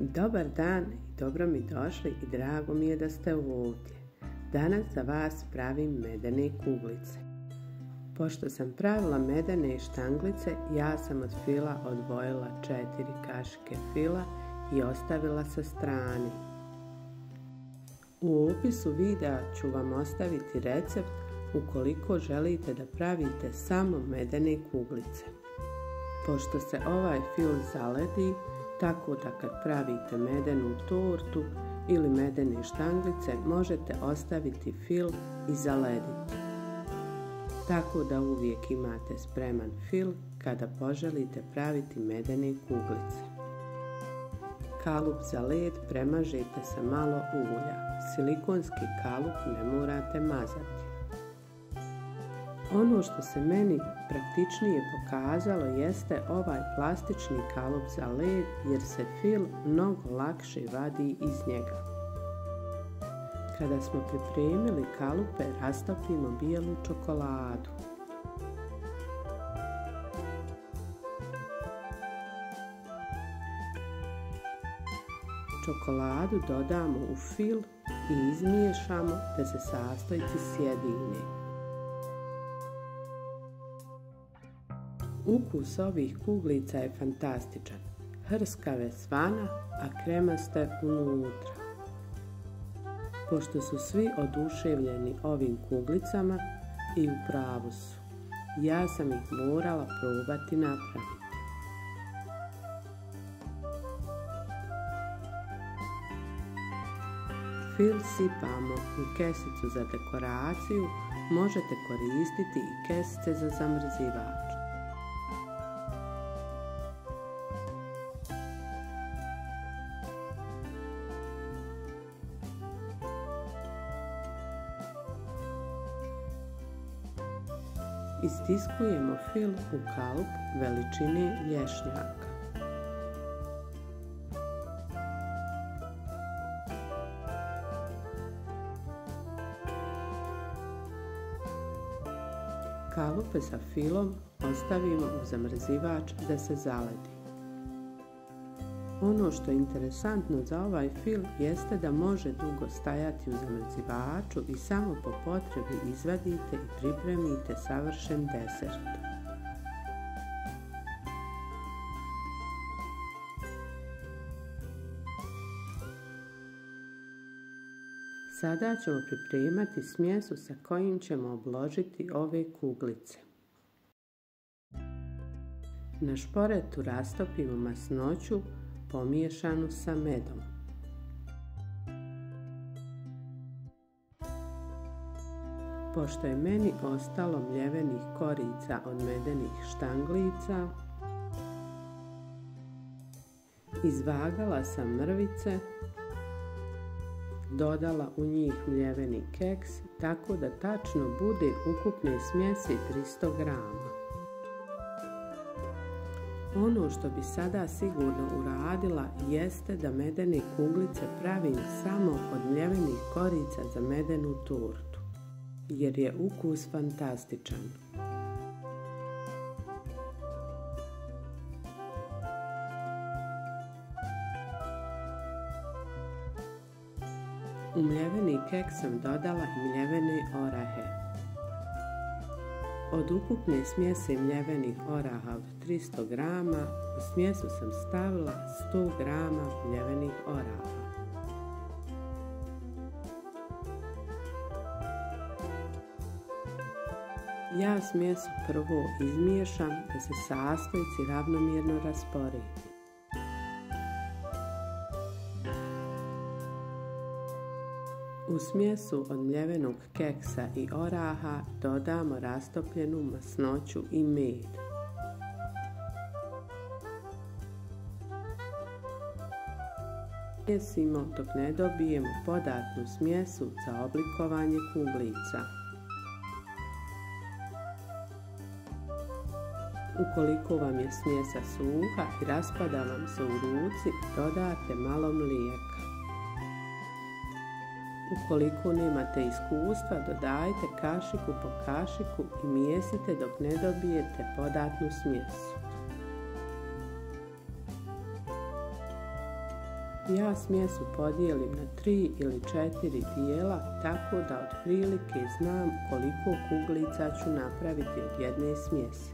Dobar dan i dobro mi došli i drago mi je da ste ovdje. Danas za vas pravim medene kuglice. Pošto sam pravila medene štanglice, ja sam od fila odvojila 4 kašike fila i ostavila sa strane. U opisu videa ću vam ostaviti recept ukoliko želite da pravite samo medene kuglice. Pošto se ovaj fil zaledi, tako da kad pravite medenu tortu ili medene štanglice možete ostaviti fil i zalediti. Tako da uvijek imate spreman fil kada poželite praviti medene kuglice. Kalup za led premažete sa malo ulja. Silikonski kalup ne morate mazati. Ono što se meni praktičnije pokazalo jeste ovaj plastični kalup za led jer se fil mnogo lakše vadi iz njega. Kada smo pripremili kalupe, rastopimo bijelu čokoladu. Čokoladu dodamo u fil i izmiješamo da se sastojci sjedine. Ukus ovih kuglica je fantastičan, hrskave svana, a kremaste unutra. Pošto su svi oduševljeni ovim kuglicama i u pravu su, ja sam ih morala probati napraviti. Fil sipamo u kesicu za dekoraciju, možete koristiti i kesice za zamrzivač. Istiskujemo fil u kalup veličine lješnjaka. Kalupe sa filom ostavimo u zamrzivač da se zaledi. Ono što je interesantno za ovaj fil jeste da može dugo stajati u zamrzivaču i samo po potrebi izvadite i pripremite savršen desert. Sada ćemo pripremati smjesu sa kojim ćemo obložiti ove kuglice. Na šporetu rastopimo masnoću pomiješanu sa medom. Pošto je meni ostalo mljevenih korica od medenih štanglica, izvagala sam mrvice, dodala u njih mljeveni keks tako da tačno bude ukupne smjesi 300 grama. Ono što bi sada sigurno uradila jeste da medene kuglice pravim samo od mljevenih korica za medenu tortu, jer je ukus fantastičan. U mljeveni keks sam dodala i mljevene orahe. Od ukupne smjese mljevenih oraha od 300 grama u smjesu sam stavila 100 grama mljevenih oraha. Ja smjesu prvo izmiješam da se sastojci ravnomjerno rasporede. U smjesu od mljevenog keksa i oraha dodamo rastopljenu masnoću i med. Mijesimo dok ne dobijemo podatnu smjesu za oblikovanje kuglica. Ukoliko vam je smjesa suha i raspada vam se u ruci, dodate malo mlijeka. Ukoliko nemate iskustva, dodajte kašiku po kašiku i mijesite dok ne dobijete podatnu smjesu. Ja smjesu podijelim na 3 ili 4 dijela, tako da otprilike znam koliko kuglica ću napraviti od jedne smjesi.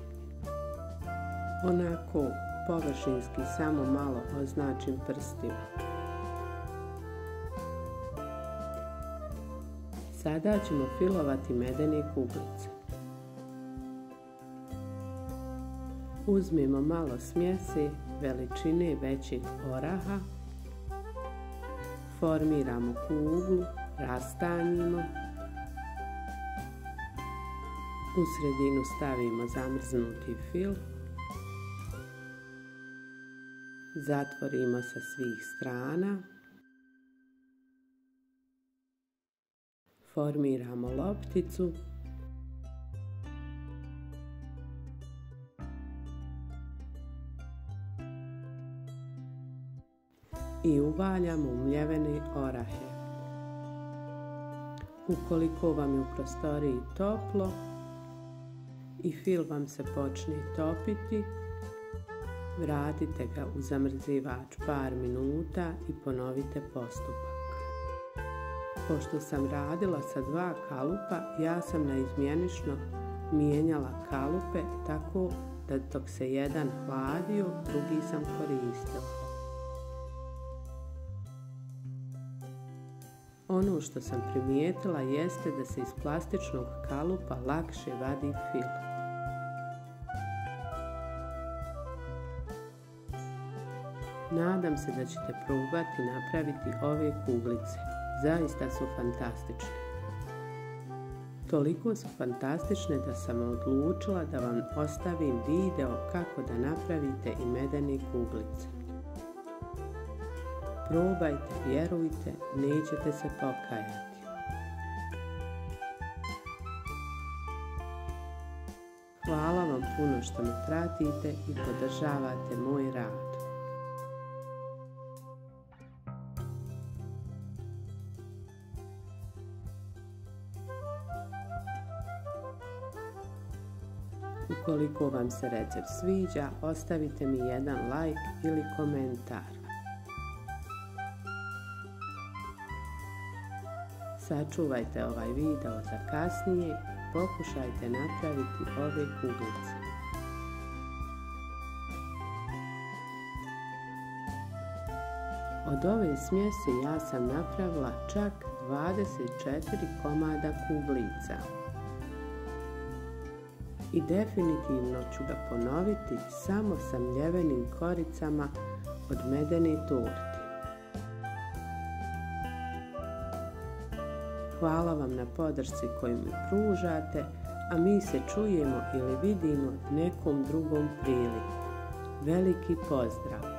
Onako površinski samo malo označim prstima. Sada ćemo filovati medene kuglice. Uzmimo malo smjese veličine većeg oraha, formiramo kuglu, rastanjimo, u sredinu stavimo zamrznuti fil, zatvorimo sa svih strana, formiramo lopticu i uvaljamo u mljevene orahe. Ukoliko vam je u prostoriji toplo i fil vam se počne topiti, vratite ga u zamrzivač par minuta i ponovite postupak. Pošto sam radila sa 2 kalupa, ja sam naizmjenično mijenjala kalupe tako da dok se jedan hladio, drugi sam koristila. Ono što sam primijetila jeste da se iz plastičnog kalupa lakše vadi fil. Nadam se da ćete probati napraviti ove kuglice. Zaista su fantastične. Toliko su fantastične da sam odlučila da vam ostavim video kako da napravite i medene kuglice. Probajte, vjerujte, nećete se pokajati. Hvala vam puno što me pratite i podržavate moj rad. Ukoliko vam se recept sviđa, ostavite mi jedan like ili komentar. Sačuvajte ovaj video za kasnije i pokušajte napraviti ove kuglice. Od ove smjesi ja sam napravila čak 24 komada kuglica. I definitivno ću ga ponoviti samo sa mljevenim koricama od medene torte. Hvala vam na podršci koju mi pružate, a mi se čujemo ili vidimo nekom drugom prilikom. Veliki pozdrav!